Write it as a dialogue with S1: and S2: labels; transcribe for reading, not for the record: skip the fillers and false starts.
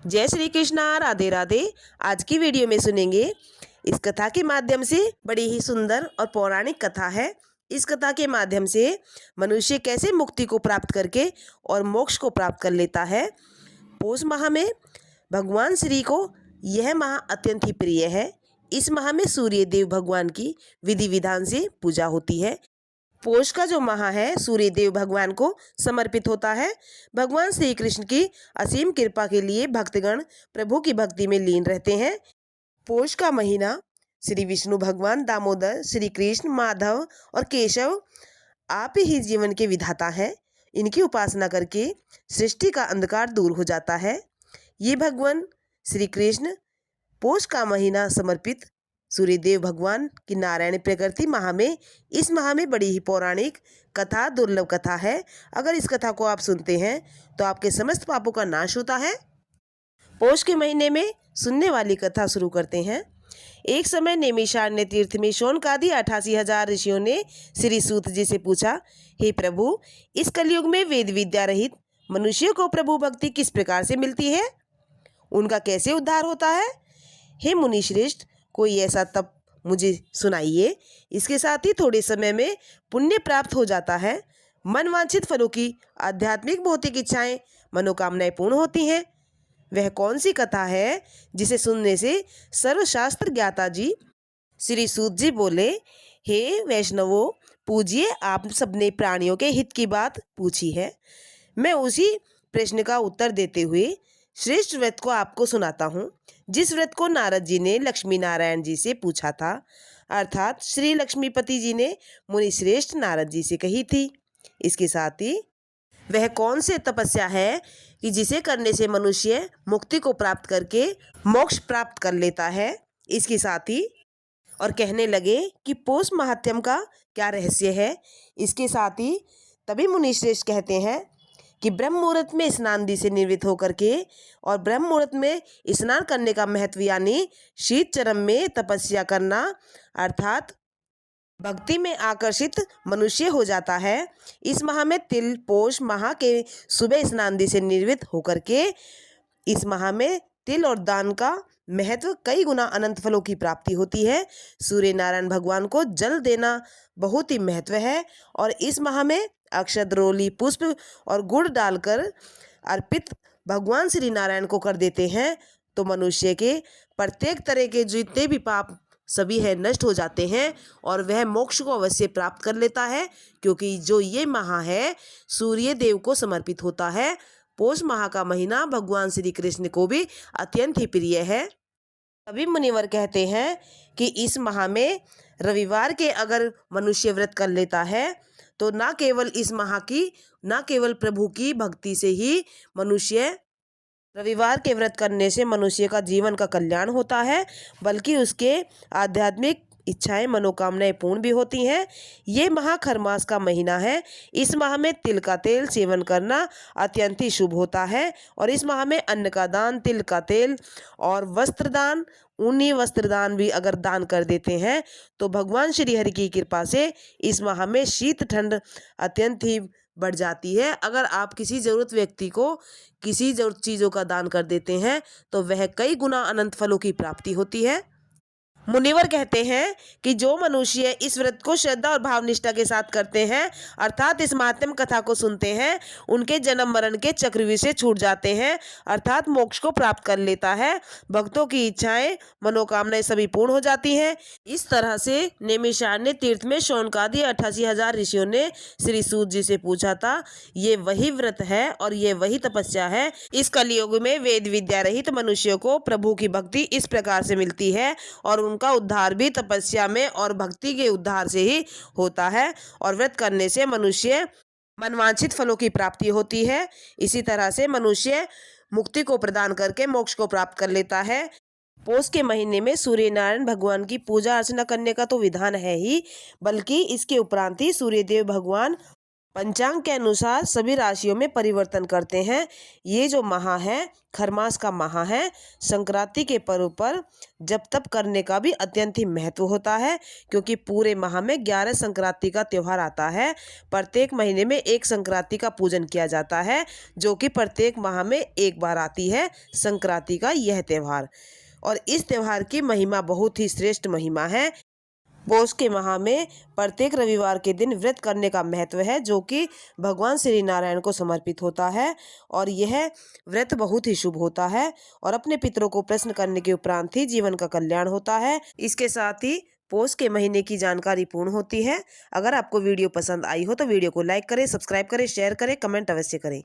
S1: जय श्री कृष्णा, राधे राधे। आज की वीडियो में सुनेंगे इस कथा के माध्यम से बड़ी ही सुंदर और पौराणिक कथा है। इस कथा के माध्यम से मनुष्य कैसे मुक्ति को प्राप्त करके और मोक्ष को प्राप्त कर लेता है। पौष माह में भगवान श्री को यह माह अत्यंत ही प्रिय है। इस माह में सूर्य देव भगवान की विधि विधान से पूजा होती है। पौष का जो माह है सूर्य देव भगवान को समर्पित होता है। भगवान श्री कृष्ण की असीम कृपा के लिए भक्तगण प्रभु की भक्ति में लीन रहते हैं। पौष का महीना श्री विष्णु भगवान, दामोदर, श्री कृष्ण, माधव और केशव आप ही जीवन के विधाता हैं। इनकी उपासना करके सृष्टि का अंधकार दूर हो जाता है। ये भगवान श्री कृष्ण पौष का महीना समर्पित सूर्यदेव भगवान की नारायण प्रकृति माह में, इस माह में बड़ी ही पौराणिक कथा, दुर्लभ कथा है। अगर इस कथा को आप सुनते हैं तो आपके समस्त पापों का नाश होता है। पौष के महीने में सुनने वाली कथा शुरू करते हैं। एक समय नैमिषारण्य तीर्थ में शौनकादि 88,000 ऋषियों ने श्री सूत जी से पूछा, हे प्रभु, इस कलयुग में वेद विद्या रहित मनुष्य को प्रभु भक्ति किस प्रकार से मिलती है? उनका कैसे उद्धार होता है? हे मुनि श्रेष्ठ, कोई ऐसा तप मुझे सुनाइए। इसके साथ ही थोड़े समय में पुण्य प्राप्त हो जाता है। मन वांछित फलों की आध्यात्मिक भौतिक इच्छाएं, मनोकामनाएं पूर्ण होती हैं। वह कौन सी कथा है जिसे सुनने से सर्वशास्त्र ज्ञाता जी श्री सूत जी बोले, हे वैष्णवों, पूजिए, आप सबने प्राणियों के हित की बात पूछी है। मैं उसी प्रश्न का उत्तर देते हुए श्रेष्ठ व्रत को आपको सुनाता हूँ, जिस व्रत को नारद जी ने लक्ष्मी नारायण जी से पूछा था, अर्थात श्री लक्ष्मीपति जी ने मुनि श्रेष्ठ नारद जी से कही थी। इसके साथ ही वह कौन से तपस्या है कि जिसे करने से मनुष्य मुक्ति को प्राप्त करके मोक्ष प्राप्त कर लेता है। इसके साथ ही और कहने लगे कि पौष महात्म्य का क्या रहस्य है। इसके साथ ही तभी मुनि श्रेष्ठ कहते हैं कि ब्रह्म मुहूर्त में स्नान दी से निर्वृत्त होकर के और ब्रह्म मुहूर्त में स्नान करने का महत्व यानी शीत चरम में तपस्या करना, अर्थात भक्ति में आकर्षित मनुष्य हो जाता है। इस माह में तिल पौष माह के सुबह स्नान दी से निर्वृत्त होकर के इस माह में तिल और दान का महत्व कई गुना अनंत फलों की प्राप्ति होती है। सूर्य नारायण भगवान को जल देना बहुत ही महत्व है और इस माह में अक्षत, रोली, पुष्प और गुड़ डालकर अर्पित भगवान श्री नारायण को कर देते हैं तो मनुष्य के प्रत्येक तरह के जितने भी पाप सभी है नष्ट हो जाते हैं और वह मोक्ष को अवश्य प्राप्त कर लेता है, क्योंकि जो ये माह है सूर्य देव को समर्पित होता है। पौष माह का महीना भगवान श्री कृष्ण को भी अत्यंत ही प्रिय है। तभी मुनिवर कहते हैं कि इस माह में रविवार के अगर मनुष्य व्रत कर लेता है तो ना केवल इस माह की, ना केवल प्रभु की भक्ति से ही मनुष्य रविवार के व्रत करने से मनुष्य का जीवन का कल्याण होता है, बल्कि उसके आध्यात्मिक इच्छाएं, मनोकामनाएं पूर्ण भी होती हैं। ये माह खरमास का महीना है। इस माह में तिल का तेल सेवन करना अत्यंत ही शुभ होता है और इस माह में अन्न का दान, तिल का तेल और वस्त्र दान, ऊनी वस्त्र दान भी अगर दान कर देते हैं तो भगवान श्री हरि की कृपा से इस माह में शीत ठंड अत्यंत ही बढ़ जाती है। अगर आप किसी जरूरत व्यक्ति को किसी जरूरत चीज़ों का दान कर देते हैं तो वह कई गुना अनंत फलों की प्राप्ति होती है। मुनिवर कहते हैं कि जो मनुष्य इस व्रत को श्रद्धा और भावनिष्ठा के साथ करते हैं, अर्थात इस महात्म्य कथा को सुनते हैं, उनके जन्म मरण के चक्रव्यूह से छूट जाते हैं, अर्थात मोक्ष को प्राप्त कर लेता है। भक्तों की इच्छाएं, मनोकामनाएं सभी पूर्ण हो जाती हैं। इस तरह से नैमिषारण्य तीर्थ में शौनकादि 88,000 ऋषियों ने श्री सूत जी से पूछा था। ये वही व्रत है और ये वही तपस्या है। इस कलयुग में वेद विद्या रहित मनुष्यों को प्रभु की भक्ति इस प्रकार से मिलती है और उनका उद्धार भी तपस्या में और भक्ति के उद्धार से ही होता है और व्रत करने से मनुष्य मनवांछित फलों की प्राप्ति होती है। इसी तरह से मनुष्य मुक्ति को प्रदान करके मोक्ष को प्राप्त कर लेता है। पौष के महीने में सूर्य नारायण भगवान की पूजा अर्चना करने का तो विधान है ही, बल्कि इसके उपरांत ही सूर्यदेव भगवान पंचांग के अनुसार सभी राशियों में परिवर्तन करते हैं। ये जो माह है खरमास का माह है। संक्रांति के पर्व पर जप तप करने का भी अत्यंत ही महत्व होता है, क्योंकि पूरे माह में 11 संक्रांति का त्यौहार आता है। प्रत्येक महीने में एक संक्रांति का पूजन किया जाता है, जो कि प्रत्येक माह में एक बार आती है संक्रांति का यह त्यौहार। और इस त्यौहार की महिमा बहुत ही श्रेष्ठ महिमा है। पौष के माह में प्रत्येक रविवार के दिन व्रत करने का महत्व है, जो कि भगवान श्री नारायण को समर्पित होता है। और यह व्रत बहुत ही शुभ होता है और अपने पितरों को प्रसन्न करने के उपरांत ही जीवन का कल्याण होता है। इसके साथ ही पौष के महीने की जानकारी पूर्ण होती है। अगर आपको वीडियो पसंद आई हो तो वीडियो को लाइक करें, सब्सक्राइब करें, शेयर करें, कमेंट अवश्य करें।